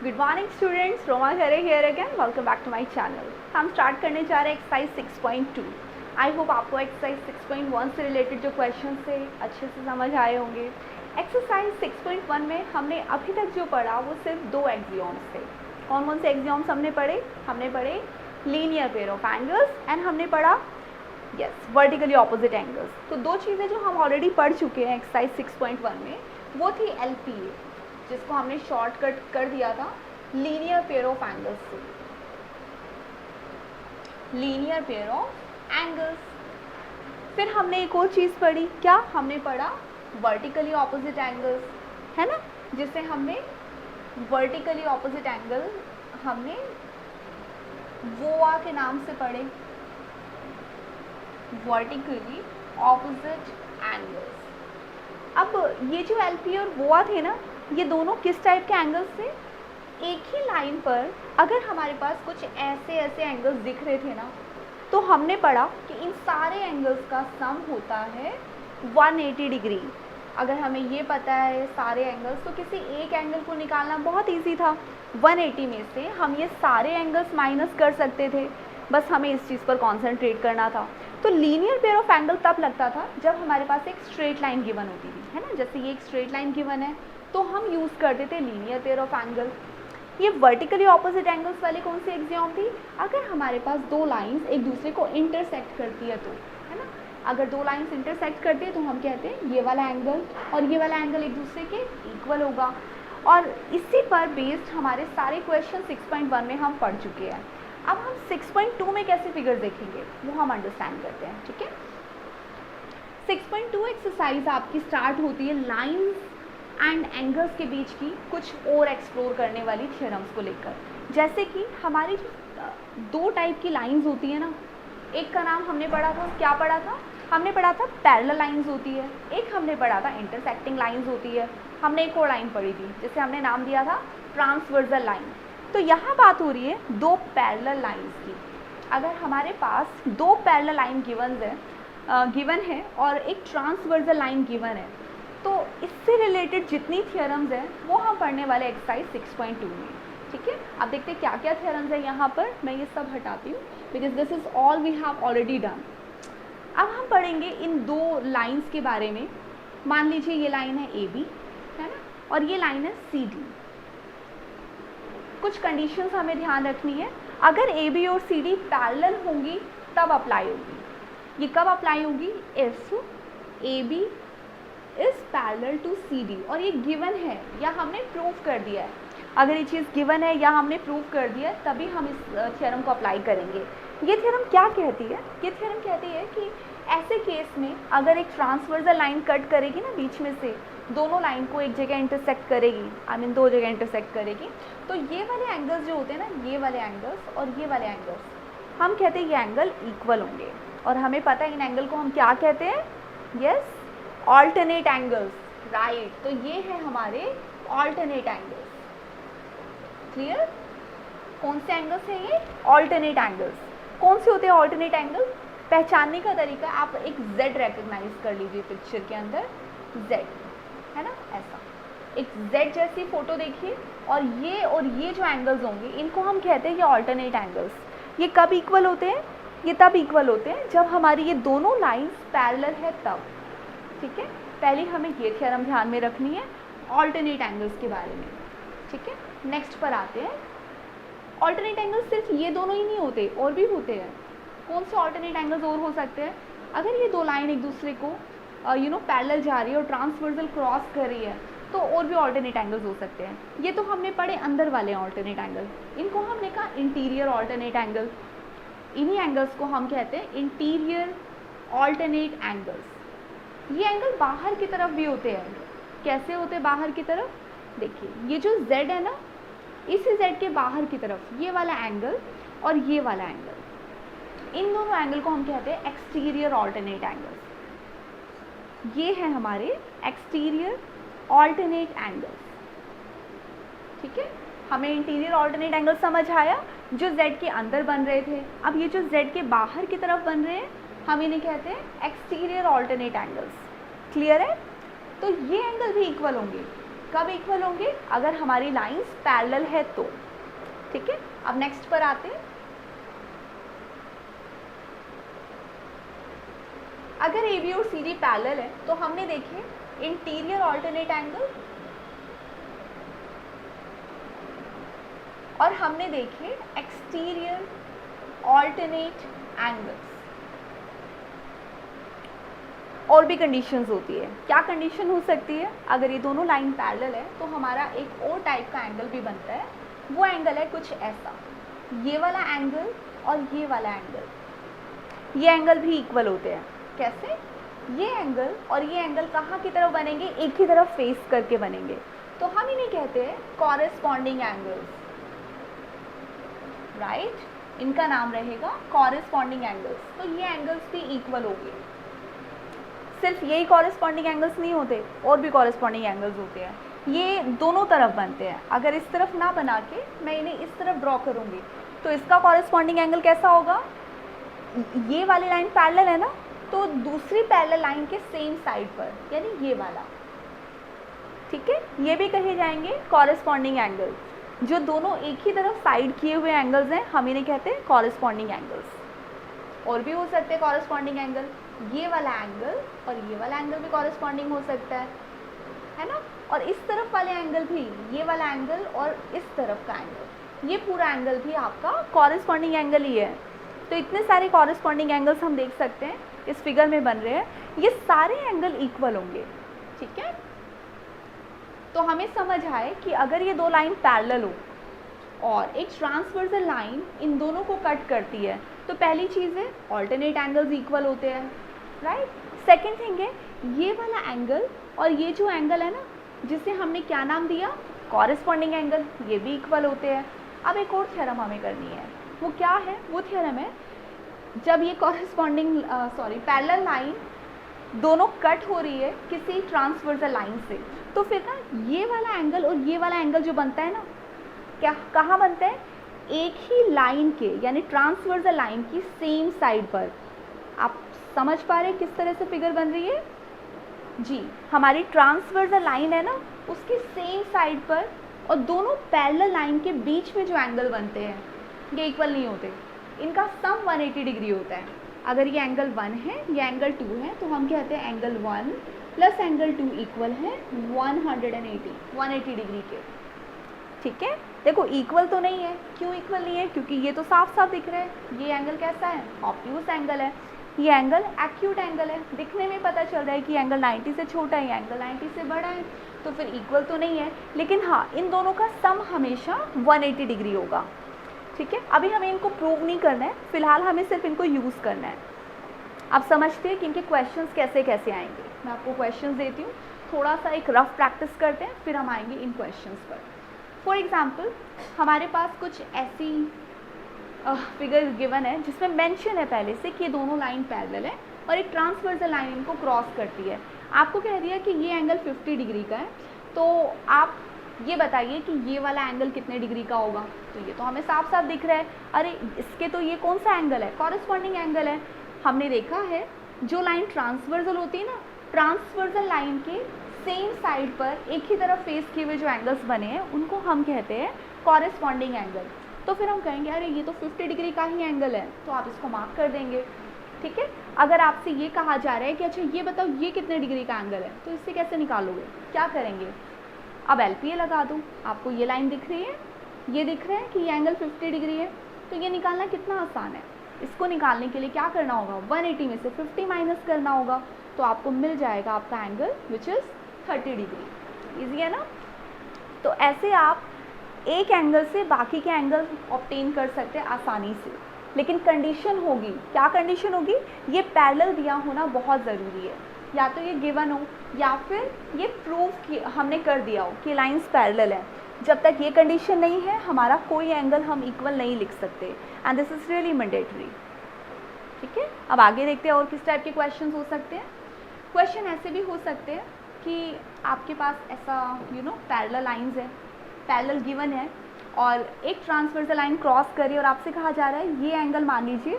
Good morning students, Roma Khare here again. Welcome back to my channel. हम start करने जा रहे हैं एक्सरसाइज 6.2। आई होप आपको एक्सरसाइज 6.1 से रिलेटेड जो क्वेश्चन थे अच्छे से समझ आए होंगे। एक्सरसाइज 6.1 में हमने अभी तक जो पढ़ा वो सिर्फ दो एक्सियोम्स थे। कौन कौन से एक्सियोम्स हमने पढ़े linear pair of angles and हमने पढ़ा वर्टिकली ऑपोजिट एंगल्स। तो दो चीज़ें जो हम ऑलरेडी पढ़ चुके हैं एक्सरसाइज 6.1 में वो थी LPA, जिसको हमने शॉर्टकट कर दिया था लीनियर पेयर ऑफ एंगल्स से। Linear pair of angles. फिर हमने एक और चीज़ पढ़ी, क्या हमने पढ़ा वर्टिकली ऑपोजिट एंगल्स, है ना, जिससे हमने वर्टिकली ऑपोजिट एंगल हमने वोआ के नाम से पढ़े, वर्टिकली ऑपोजिट एंगल्स। अब ये जो LP और वोआ थे ना, ये दोनों किस टाइप के एंगल्स थे? एक ही लाइन पर अगर हमारे पास कुछ ऐसे एंगल्स दिख रहे थे ना, तो हमने पढ़ा कि इन सारे एंगल्स का सम होता है 180 डिग्री। अगर हमें ये पता है सारे एंगल्स, तो किसी एक एंगल को निकालना बहुत इजी था। 180 में से हम ये सारे एंगल्स माइनस कर सकते थे, बस हमें इस चीज़ पर कॉन्सेंट्रेट करना था। तो लीनियर पेयर ऑफ एंगल तब लगता था जब हमारे पास एक स्ट्रेट लाइन गिवन होती थी, है ना। जैसे ये एक स्ट्रेट लाइन गिवन है तो हम यूज़ करते थे लीनियर पेयर ऑफ एंगल। ये वर्टिकली ऑपोजिट एंगल्स वाले कौन सी एग्जाम थी? अगर हमारे पास दो लाइंस एक दूसरे को इंटरसेक्ट करती है तो, है ना। अगर दो लाइंस इंटरसेक्ट करती है तो हम कहते हैं ये वाला एंगल और ये वाला एंगल एक दूसरे के इक्वल होगा। और इसी पर बेस्ड हमारे सारे क्वेश्चन 6.1 में हम पढ़ चुके हैं। अब हम 6.2 में कैसे फिगर देखेंगे वो हम अंडरस्टैंड करते हैं, ठीक है। 6.2 एक्सरसाइज आपकी स्टार्ट होती है लाइंस एंड एंगल्स के बीच की कुछ और एक्सप्लोर करने वाली थ्योरम्स को लेकर। जैसे कि हमारी दो टाइप की लाइंस होती है ना, एक का नाम हमने पढ़ा था, क्या पढ़ा था? हमने पढ़ा था पैरेलल लाइंस होती है, एक हमने पढ़ा था इंटरसेक्टिंग लाइंस होती है। हमने एक और लाइन पढ़ी थी जिसे हमने नाम दिया था ट्रांसवर्सल लाइन। तो यहाँ बात हो रही है दो पैरेलल लाइंस की। अगर हमारे पास दो पैरेलल लाइन गिवन है और एक ट्रांसवर्सल लाइन गिवन है, तो इससे रिलेटेड जितनी थ्योरम्स हैं वो हम पढ़ने वाले एक्सरसाइज 6.2 में, ठीक है। अब देखते हैं क्या क्या थ्योरम्स है यहाँ पर। मैं ये सब हटाती हूँ because this is all we have already done. अब हम पढ़ेंगे इन दो लाइंस के बारे में। मान लीजिए ये लाइन है AB, है ना, और ये लाइन है CD। कुछ कंडीशंस हमें ध्यान रखनी है। अगर AB और CD पैरेलल होंगी तब अप्लाई होगी। ये कब अप्लाई होगी? If AB is parallel to CD और ये गिवन है या हमने प्रूव कर दिया है। अगर ये चीज़ गिवन है या हमने प्रूव कर दिया है तभी हम इस थ्योरम को अप्लाई करेंगे। ये थ्योरम क्या कहती है? ये थ्योरम कहती है कि ऐसे केस में अगर एक ट्रांसवर्सल लाइन कट करेगी ना, बीच में से दोनों लाइन को एक जगह इंटरसेक्ट करेगी, दो जगह इंटरसेक्ट करेगी, तो ये वाले एंगल्स जो होते हैं ना, ये वाले एंगल्स और ये वाले एंगल्स, हम कहते हैं ये एंगल इक्वल होंगे। और हमें पता है इन एंगल को हम क्या कहते हैं? Yes, alternate angles, right. तो ये है हमारे ऑल्टरनेट एंगल्स। क्लियर? कौन से एंगल्स हैं ये? Alternate angles. कौन से होते हैं ऑल्टरनेट एंगल्स? पहचानने का तरीका, आप एक Z रेकग्नाइज कर लीजिए पिक्चर के अंदर, Z, है ना, ऐसा एक Z जैसी फोटो देखिए। और ये जो एंगल्स होंगे इनको हम कहते हैं ये ऑल्टरनेट एंगल्स। ये कब इक्वल होते हैं? ये तब इक्वल होते हैं जब हमारी ये दोनों लाइंस पैरेलल है तब, ठीक है। पहले हमें ये थ्योरम ध्यान में रखनी है ऑल्टरनेट एंगल्स के बारे में, ठीक है। नेक्स्ट पर आते हैं। ऑल्टरनेट एंगल्स सिर्फ ये दोनों ही नहीं होते, और भी होते हैं। कौन से ऑल्टरनेट एंगल्स और हो सकते हैं? अगर ये दो लाइन एक दूसरे को पैरेलल जा रही है और ट्रांसवर्सल क्रॉस कर रही है तो और भी ऑल्टरनेट एंगल्स हो सकते हैं। ये तो हमने पढ़े अंदर वाले ऑल्टरनेट एंगल, इनको हमने कहा इंटीरियर ऑल्टरनेट एंगल। इन्हीं एंगल्स को हम कहते हैं इंटीरियर ऑल्टरनेट एंगल्स। ये एंगल बाहर की तरफ भी होते हैं। कैसे होते हैं बाहर की तरफ? देखिए ये जो Z है ना, इस Z के बाहर की तरफ ये वाला एंगल और ये वाला एंगल, इन दोनों एंगल को हम कहते हैं एक्सटीरियर ऑल्टरनेट एंगल्स। ये है हमारे एक्सटीरियर ऑल्टरनेट एंगल्स, ठीक है। हमें इंटीरियर ऑल्टरनेट एंगल समझ आया जो Z के अंदर बन रहे थे। अब ये जो Z के बाहर की तरफ बन रहे हैं हम इन्हें कहते हैं एक्सटीरियर ऑल्टरनेट एंगल्स। क्लियर है? तो ये एंगल भी इक्वल होंगे। कब इक्वल होंगे? अगर हमारी लाइंस पैरेलल है तो। ठीक है, अब नेक्स्ट पर आते हैं। अगर ए बी और सी डी पैरेलल है तो हमने देखे इंटीरियर ऑल्टरनेट एंगल और हमने देखे एक्सटीरियर ऑल्टरनेट एंगल्स। और भी कंडीशंस होती है। क्या कंडीशन हो सकती है? अगर ये दोनों लाइन पैरेलल है तो हमारा एक और टाइप का एंगल भी बनता है। वो एंगल है कुछ ऐसा, ये वाला एंगल और ये वाला एंगल, ये एंगल भी इक्वल होते हैं। कैसे? ये एंगल और ये एंगल कहाँ की तरफ बनेंगे? एक ही तरफ फेस करके बनेंगे, तो हम इन्हें कहते हैं कॉरेस्पॉन्डिंग एंगल्स, राइट? इनका नाम रहेगा कॉरेस्पॉन्डिंग एंगल्स। तो ये एंगल्स भी इक्वल होंगे। सिर्फ यही कॉरेस्पॉन्डिंग एंगल्स नहीं होते, और भी कॉरेस्पॉन्डिंग एंगल्स होते हैं। ये दोनों तरफ बनते हैं। अगर इस तरफ ना बना के मैं इन्हें इस तरफ ड्रॉ करूँगी तो इसका कॉरेस्पॉन्डिंग एंगल कैसा होगा? ये वाली लाइन पैरेलल है ना, तो दूसरी पैरेलल लाइन के सेम साइड पर, यानी ये वाला। ठीक है, ये भी कहे जाएंगे कॉरेस्पॉन्डिंग एंगल। जो दोनों एक ही तरफ साइड किए हुए एंगल्स हैं, हम इन्हें कहते हैं कॉरेस्पॉन्डिंग एंगल्स। और भी हो सकते हैं कॉरेस्पॉन्डिंग एंगल, ये वाला एंगल और ये वाला एंगल भी कॉरेस्पॉन्डिंग हो सकता है ना? और इस तरफ वाले एंगल भी, ये वाला एंगल और इस तरफ का एंगल, ये पूरा एंगल भी आपका कॉरेस्पॉन्डिंग एंगल ही है। तो इतने सारे कॉरेस्पॉन्डिंग एंगल्स हम देख सकते हैं इस फिगर में बन रहे हैं। ये सारे एंगल इक्वल होंगे। ठीक है, तो हमें समझ आए कि अगर ये दो लाइन पैरेलल हो और एक ट्रांसवर्सल लाइन इन दोनों को कट करती है, तो पहली चीज़ है ऑल्टरनेट एंगल्स इक्वल होते हैं, राइट? सेकेंड थिंग है ये वाला एंगल और ये जो एंगल है ना, जिसे हमने क्या नाम दिया? कॉरेस्पॉन्डिंग एंगल, ये भी इक्वल होते हैं। अब एक और थ्योरम हमें करनी है। वो क्या है? वो थ्योरम है जब ये कॉरेस्पॉन्डिंग पैरेलल लाइन दोनों कट हो रही है किसी ट्रांसवर्सल लाइन से, तो फिर ना ये वाला एंगल और ये वाला एंगल जो बनता है ना, क्या कहाँ बनता है? एक ही लाइन के, यानी ट्रांसवर्सल लाइन की सेम साइड पर। आप समझ पा रहे हैं किस तरह से फिगर बन रही है? जी, हमारी ट्रांसवर्सल लाइन है ना, उसकी सेम साइड पर और दोनों पैरेलल लाइन के बीच में जो एंगल बनते हैं ये इक्वल नहीं होते। इनका सम 180 डिग्री होता है। अगर ये एंगल 1 है, ये एंगल 2 है, तो हम कहते हैं एंगल 1 प्लस एंगल 2 इक्वल है 180 डिग्री के। ठीक है, देखो इक्वल तो नहीं है। क्यों इक्वल नहीं है? क्योंकि ये तो साफ साफ दिख रहा है। ये एंगल कैसा है? ऑब्ट्यूस एंगल है। ये एंगल एक्यूट एंगल है। दिखने में पता चल रहा है कि एंगल 90 से छोटा है, एंगल 90 से बड़ा है, तो फिर इक्वल तो नहीं है। लेकिन हाँ, इन दोनों का सम हमेशा 180 डिग्री होगा। ठीक है, अभी हमें इनको प्रूव नहीं करना है, फिलहाल हमें सिर्फ इनको यूज़ करना है। अब समझते हैं कि इनके क्वेश्चंस कैसे कैसे आएंगे। मैं आपको क्वेश्चंस देती हूँ, थोड़ा सा एक रफ प्रैक्टिस करते हैं, फिर हम आएंगे इन क्वेश्चंस पर। फॉर एग्जांपल, हमारे पास कुछ ऐसी फिगर गिवन है जिसमें मेंशन है पहले से कि ये दोनों लाइन पैरेलल है और एक ट्रांसवर्सल लाइन इनको क्रॉस करती है। आपको कह दिया कि ये एंगल 50 डिग्री का है, तो आप ये बताइए कि ये वाला एंगल कितने डिग्री का होगा। तो ये तो हमें साफ साफ दिख रहा है। अरे इसके तो ये कौन सा एंगल है? कॉरेस्पॉन्डिंग एंगल है। हमने देखा है जो लाइन ट्रांसवर्सल होती है ना, ट्रांसवर्सल लाइन के सेम साइड पर एक ही तरफ फेस किए हुए जो एंगल्स बने हैं उनको हम कहते हैं कॉरेस्पॉन्डिंग एंगल। तो फिर हम कहेंगे अरे ये तो 50 डिग्री का ही एंगल है, तो आप इसको मार्क कर देंगे। ठीक है, अगर आपसे ये कहा जा रहा है कि अच्छा ये बताओ ये कितने डिग्री का एंगल है, तो इससे कैसे निकालोगे? क्या करेंगे? अब LPA लगा दूँ। आपको ये लाइन दिख रही है, ये दिख रहा है कि ये एंगल 50 डिग्री है, तो ये निकालना कितना आसान है। इसको निकालने के लिए क्या करना होगा? 180 में से 50 माइनस करना होगा, तो आपको मिल जाएगा आपका angle which is 30 degree. Easy है ना? तो ऐसे आप एक एंगल से बाकी के एंगल ऑब्टेन कर सकते हैं आसानी से, लेकिन कंडीशन होगी। क्या कंडीशन होगी? ये पैरेलल दिया होना बहुत ज़रूरी है। या तो ये गिवन हो या फिर ये प्रूव हमने कर दिया हो कि लाइंस पैरेलल है। जब तक ये कंडीशन नहीं है, हमारा कोई एंगल हम इक्वल नहीं लिख सकते, and this is really mandatory. ठीक है, अब आगे देखते हैं और किस टाइप के क्वेश्चन हो सकते हैं। क्वेश्चन ऐसे भी हो सकते हैं कि आपके पास ऐसा पैरेलल लाइंस है, पैरेलल गिवन है और एक ट्रांसवर्सल लाइन क्रॉस करी और आपसे कहा जा रहा है ये एंगल मान लीजिए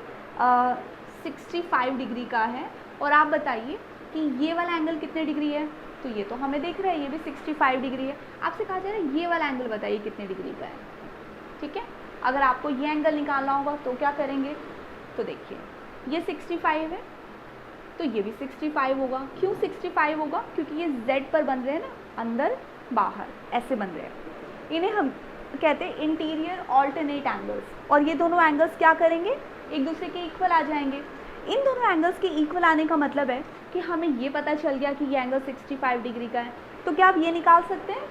65 डिग्री का है, और आप बताइए कि ये वाला एंगल कितने डिग्री है? तो ये तो हमें दिख रहा है, ये भी 65 डिग्री है। आपसे कहा जा रहा है ये वाला एंगल बताइए कितने डिग्री का है। ठीक है, अगर आपको ये एंगल निकालना होगा तो क्या करेंगे, तो देखिए ये 65 है तो ये भी 65 होगा। क्यों 65 होगा, क्योंकि ये Z पर बन रहे हैं ना, अंदर बाहर ऐसे बन रहे हैं। इन्हें हम कहते हैं इंटीरियर ऑल्टरनेट एंगल्स, और ये दोनों एंगल्स क्या करेंगे, एक दूसरे के इक्वल आ जाएंगे। इन दोनों एंगल्स के इक्वल आने का मतलब है कि हमें ये पता चल गया कि ये एंगल 65 डिग्री का है, तो क्या आप ये निकाल सकते हैं,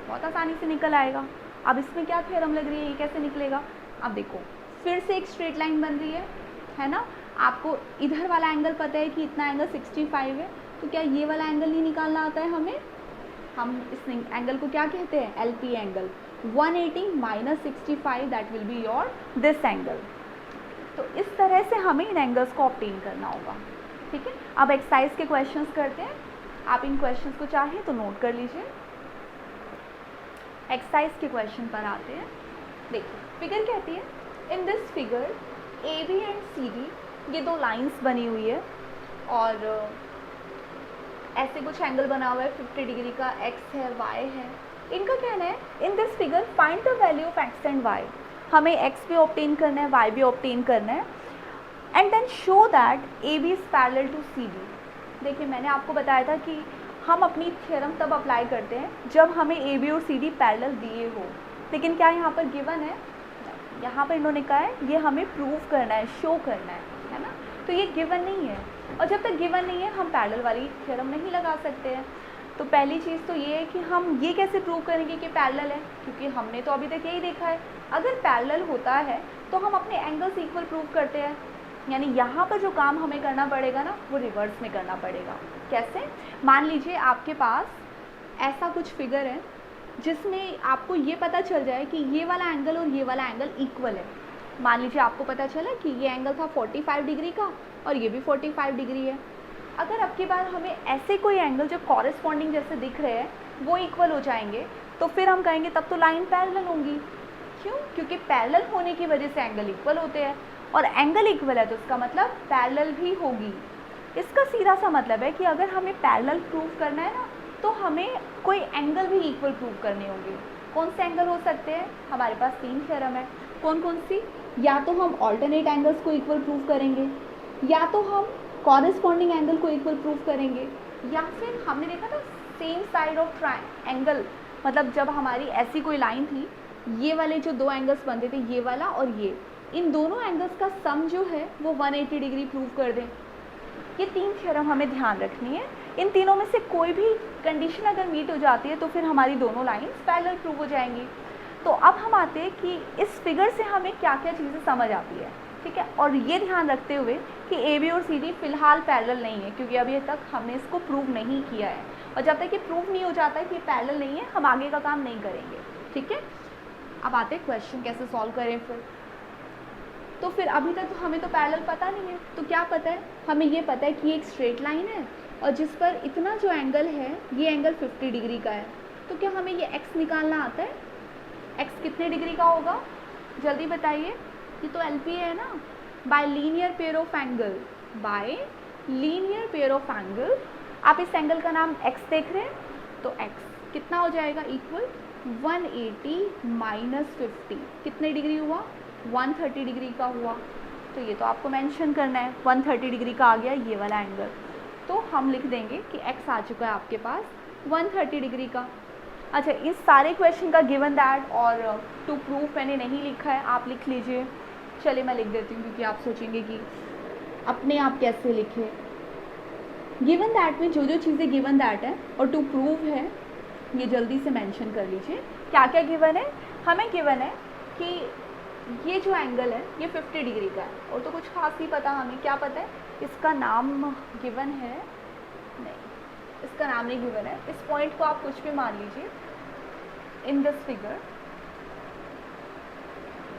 बहुत आसानी से निकल आएगा। अब इसमें क्या थ्योरम लग रही है, ये कैसे निकलेगा। अब देखो फिर से एक स्ट्रेट लाइन बन रही है ना, आपको इधर वाला एंगल पता है कि इतना एंगल 65 है, तो क्या ये वाला एंगल नहीं निकालना आता है हमें। हम इस एंगल को क्या कहते हैं, LP angle. 180 minus 65 that will be your this angle. तो इस तरह से हमें इन एंगल्स को ऑब्टेन करना होगा। ठीक है, अब एक्सरसाइज के क्वेश्चंस करते हैं। आप इन क्वेश्चंस को चाहें तो नोट कर लीजिए। एक्सरसाइज के क्वेश्चन पर आते हैं। देखिए फिगर कहती है, in this figure AB and CD, ये दो लाइंस बनी हुई है और ऐसे कुछ एंगल बना हुआ है 50 डिग्री का, X है, Y है। इनका कहना है in this figure find the value of X and Y। हमें X भी ऑब्टेन करना है, Y भी ऑब्टेन करना है, and then show that AB is parallel to CD। देखिए मैंने आपको बताया था कि हम अपनी थ्योरम तब अप्लाई करते हैं जब हमें AB और CD पैरेलल दिए हो, लेकिन क्या यहाँ पर गिवन है, यहाँ पर इन्होंने कहा है ये हमें प्रूव करना है, शो करना है ना, तो ये गिवन नहीं है, और जब तक गिवन नहीं है हम पैरेलल वाली थ्योरम नहीं लगा सकते हैं। तो पहली चीज़ तो ये है कि हम ये कैसे प्रूव करेंगे कि पैरेलल है, क्योंकि हमने तो अभी तक यही देखा है अगर पैरेलल होता है तो हम अपने एंगल्स इक्वल प्रूव करते हैं। यानी यहाँ पर जो काम हमें करना पड़ेगा ना, वो रिवर्स में करना पड़ेगा। कैसे, मान लीजिए आपके पास ऐसा कुछ फिगर है जिसमें आपको ये पता चल जाए कि ये वाला एंगल और ये वाला एंगल इक्वल है। मान लीजिए आपको पता चला कि ये एंगल था 45 डिग्री का और ये भी 45 डिग्री है। अगर अब की बार हमें ऐसे कोई एंगल जो कॉरेस्पॉन्डिंग जैसे दिख रहे हैं वो इक्वल हो जाएंगे, तो फिर हम कहेंगे तब तो लाइन पैरेलल होंगी। क्यों, क्योंकि पैरेलल होने की वजह से एंगल इक्वल होते हैं, और एंगल इक्वल है तो इसका मतलब पैरेलल भी होगी। इसका सीधा सा मतलब है कि अगर हमें पैरेलल प्रूव करना है ना, तो हमें कोई एंगल भी इक्वल प्रूव करने होंगे। कौन से एंगल हो सकते हैं, हमारे पास 3 थ्योरम है। कौन कौन सी, या तो हम ऑल्टरनेट एंगल्स को इक्वल प्रूव करेंगे, या तो हम कॉरेस्पॉन्डिंग एंगल को इक्वल प्रूव करेंगे, या फिर हमने देखा था सेम साइड ऑफ ट्रायंगल, मतलब जब हमारी ऐसी कोई लाइन थी, ये वाले जो दो एंगल्स बनते थे, ये वाला और ये, इन दोनों एंगल्स का सम जो है वो 180 डिग्री प्रूव कर दें। ये 3 थ्योरम हमें ध्यान रखनी है। इन तीनों में से कोई भी कंडीशन अगर मीट हो जाती है तो फिर हमारी दोनों लाइंस पैरेलल प्रूव हो जाएंगी। तो अब हम आते हैं कि इस फिगर से हमें क्या क्या चीज़ें समझ आती है। ठीक है, और ये ध्यान रखते हुए कि AB और CD फिलहाल पैरेलल नहीं है, क्योंकि अभी तक हमने इसको प्रूव नहीं किया है, और जब तक ये प्रूव नहीं हो जाता है कि पैरेलल नहीं है हम आगे का काम नहीं करेंगे। ठीक है, अब आते हैं क्वेश्चन कैसे सॉल्व करें फिर। तो फिर अभी तक तो हमें तो पैरेलल पता नहीं है, तो क्या पता है, हमें ये पता है कि एक स्ट्रेट लाइन है और जिस पर इतना जो एंगल है ये एंगल 50 डिग्री का है। तो क्या हमें ये x निकालना आता है, x कितने डिग्री का होगा, जल्दी बताइए। ये तो LP है ना, bye linear pair of angle, bye linear pair of angle. आप इस एंगल का नाम x देख रहे हैं, तो x कितना हो जाएगा, इक्वल 180 माइनस 50, कितने डिग्री हुआ, 130 डिग्री का हुआ। तो ये तो आपको मेंशन करना है, 130 डिग्री का आ गया ये वाला एंगल, तो हम लिख देंगे कि x आ चुका है आपके पास 130 डिग्री का। अच्छा, इस सारे क्वेश्चन का गिवन दैट और टू प्रूफ मैंने नहीं लिखा है, आप लिख लीजिए। चलिए मैं लिख देती हूँ, क्योंकि आप सोचेंगे कि अपने आप कैसे लिखे। गिवन दैट में जो जो चीज़ें गिवन दैट है और टू प्रूव है ये जल्दी से मेंशन कर लीजिए। क्या क्या गिवन है, हमें गिवन है कि ये जो एंगल है ये 50 डिग्री का है, और तो कुछ खास नहीं पता हमें। क्या पता है, इसका नाम गिवन है, नहीं इसका नाम नहीं गिवन है। इस पॉइंट को आप कुछ भी मान लीजिए। इन दिस फिगर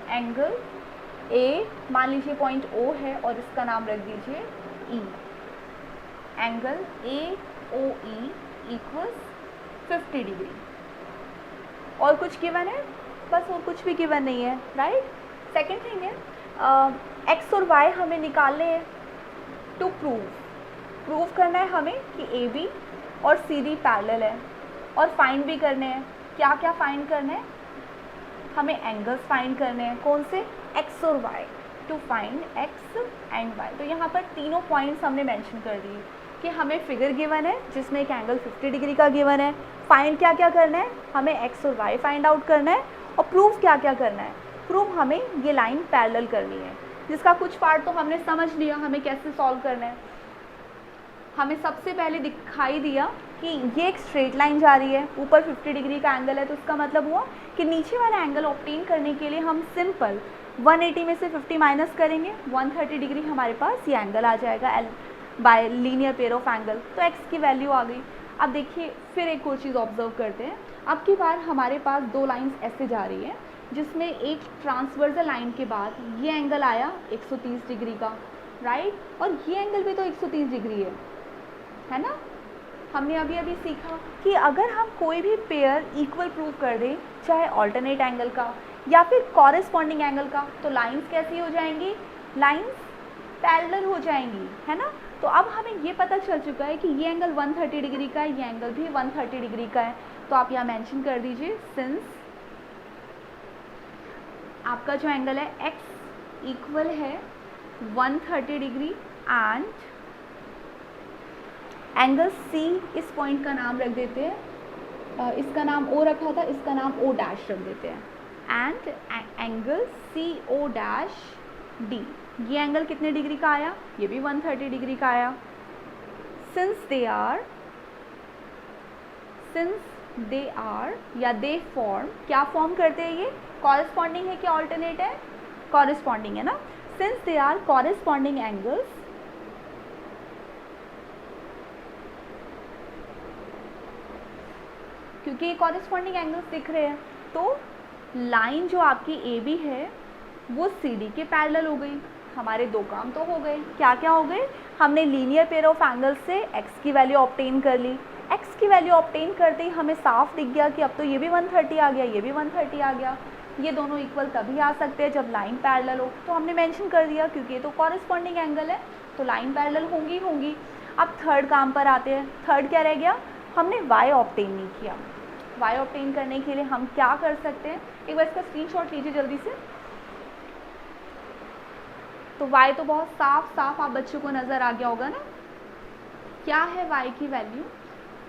एंगल ए मान लीजिए पॉइंट O है और इसका नाम रख दीजिए E। Angle AOE equals 50 degree. और कुछ गिवन है, बस और कुछ भी गिवन नहीं है, राइट। सेकेंड थिंग है x और y हमें निकालने हैं टू प्रूव करना है हमें कि AB और CD पैरेलल है और फाइंड भी करने हैं। क्या क्या फाइंड करने हैं? हमें एंगल्स फाइंड करने हैं। कौन से? x और y, to find x and y। तो यहाँ पर तीनों पॉइंट्स हमने मेंशन कर दिए कि हमें फिगर गिवन है जिसमें एक एंगल 50 डिग्री का गिवन है। फाइंड क्या क्या करना है? हमें x और y फाइंड आउट करना है। और प्रूफ क्या क्या करना है? प्रूफ हमें ये लाइन पैरेलल करनी है, जिसका कुछ पार्ट तो हमने समझ लिया हमें कैसे सॉल्व करना है। हमें सबसे पहले दिखाई दिया कि ये एक स्ट्रेट लाइन जा रही है, ऊपर 50 डिग्री का एंगल है, तो इसका मतलब हुआ कि नीचे वाला एंगल ऑब्टेन करने के लिए हम सिंपल 180 में से 50 माइनस करेंगे, 130 डिग्री हमारे पास ये एंगल आ जाएगा L by linear pair of angle. तो x की वैल्यू आ गई। अब देखिए फिर एक और चीज़ ऑब्जर्व करते हैं। अब की बार हमारे पास दो लाइंस ऐसे जा रही है जिसमें एक ट्रांसवर्सल लाइन के बाद ये एंगल आया 130 डिग्री का, राइट, और ये एंगल भी तो 130 डिग्री है ना। हमने अभी अभी सीखा कि अगर हम कोई भी पेयर इक्वल प्रूव कर दें, चाहे ऑल्टरनेट एंगल का या फिर कॉरेस्पॉन्डिंग एंगल का, तो लाइंस कैसी हो जाएंगी? लाइंस पैरेलल हो जाएंगी, है ना। तो अब हमें ये पता चल चुका है कि ये एंगल 130 डिग्री का है, ये एंगल भी 130 डिग्री का है। तो आप यहाँ मेंशन कर दीजिए, सिंस आपका जो एंगल है x इक्वल है 130 डिग्री एंड एंगल C, इस पॉइंट का नाम रख देते हैं, इसका नाम O रखा था, इसका नाम O डैश रख देते हैं, and angle CO dash D, ये एंगल कितने डिग्री का आया? ये भी 130 डिग्री का आया। सिंस दे आर या दे फॉर्म, क्या फॉर्म करते हैं ये? कॉरेस्पॉन्डिंग है कि ऑल्टरनेट है? कॉरेस्पॉन्डिंग है ना। Since they are corresponding angles, क्योंकि ये कॉरेस्पॉन्डिंग एंगल्स दिख रहे हैं, तो लाइन जो आपकी ए बी है वो सी डी के पैरेलल हो गई। हमारे दो काम तो हो गए। क्या क्या हो गए? हमने लीनियर पेयर ऑफ एंगल्स से x की वैल्यू ऑब्टेन कर ली। x की वैल्यू ऑब्टेन करते ही हमें साफ दिख गया कि अब तो ये भी 130 आ गया, ये भी 130 आ गया। ये दोनों इक्वल तभी आ सकते हैं जब लाइन पैरेलल हो। तो हमने मेंशन कर दिया क्योंकि ये तो कॉरेस्पॉन्डिंग एंगल है तो लाइन पैरेलल होंगी। अब थर्ड काम पर आते हैं। थर्ड क्या रह गया? हमने y ऑब्टेन नहीं किया। y ऑब्टेन करने के लिए हम क्या कर सकते हैं? एक बार इसका स्क्रीनशॉट लीजिए जल्दी से। तो y तो बहुत साफ आप बच्चों को नज़र आ गया होगा ना। क्या है y की वैल्यू?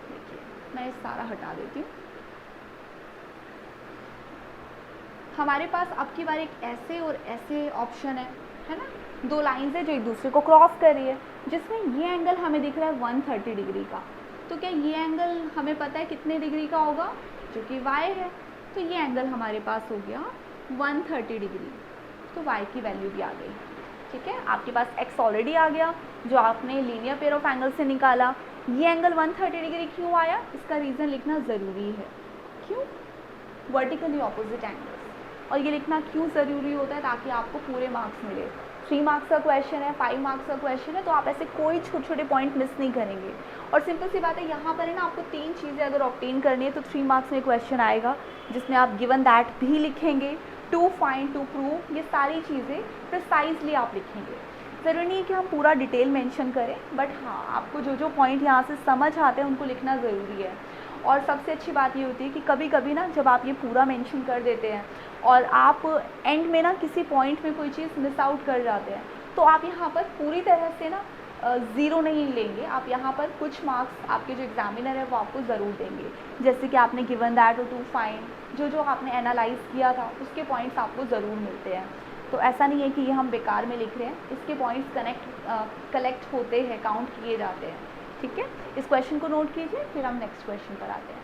देखिए मैं सारा हटा देती हूँ। हमारे पास अब की बार एक ऐसे और ऐसे ऑप्शन है ना, दो लाइंस है जो एक दूसरे को क्रॉस कर रही है, जिसमें ये एंगल हमें दिख रहा है 130 डिग्री का। तो क्या ये एंगल हमें पता है कितने डिग्री का होगा? जो कि y है। तो ये एंगल हमारे पास हो गया 130 डिग्री। तो y की वैल्यू भी आ गई। ठीक है, आपके पास x ऑलरेडी आ गया जो आपने लीनियर पेयर ऑफ एंगल से निकाला। ये एंगल 130 डिग्री क्यों आया? इसका रीज़न लिखना ज़रूरी है। क्यों? Vertically opposite angles. और ये लिखना क्यों ज़रूरी होता है? ताकि आपको पूरे मार्क्स मिले। 3 मार्क्स का क्वेश्चन है, 5 मार्क्स का क्वेश्चन है, तो आप ऐसे कोई छोटे छोटे पॉइंट मिस नहीं करेंगे। और सिंपल सी बात है, यहाँ पर है ना, आपको 3 चीज़ें अगर ऑब्टेन करनी है तो 3 मार्क्स में क्वेश्चन आएगा जिसमें आप गिवन दैट भी लिखेंगे, टू फाइंड, टू प्रूव, ये सारी चीज़ें प्रिसाइजली आप लिखेंगे। ज़रूरी नहीं है कि हम पूरा डिटेल मेंशन करें, बट हाँ आपको जो जो पॉइंट यहाँ से समझ आते हैं उनको लिखना ज़रूरी है। और सबसे अच्छी बात ये होती है कि कभी कभी ना जब आप ये पूरा मेंशन कर देते हैं और आप एंड में ना किसी पॉइंट में कोई चीज़ मिस आउट कर जाते हैं, तो आप यहाँ पर पूरी तरह से ना ज़ीरो नहीं लेंगे। आप यहाँ पर कुछ मार्क्स आपके जो एग्जामिनर है वो आपको ज़रूर देंगे। जैसे कि आपने गिवन दैट और टू फाइंड, जो आपने एनालाइज किया था उसके पॉइंट्स आपको ज़रूर मिलते हैं। तो ऐसा नहीं है कि ये हम बेकार में लिख रहे हैं, इसके पॉइंट्स कलेक्ट होते हैं, काउंट किए जाते हैं। ठीक है, इस क्वेश्चन को नोट कीजिए, फिर हम नेक्स्ट क्वेश्चन पर आते हैं।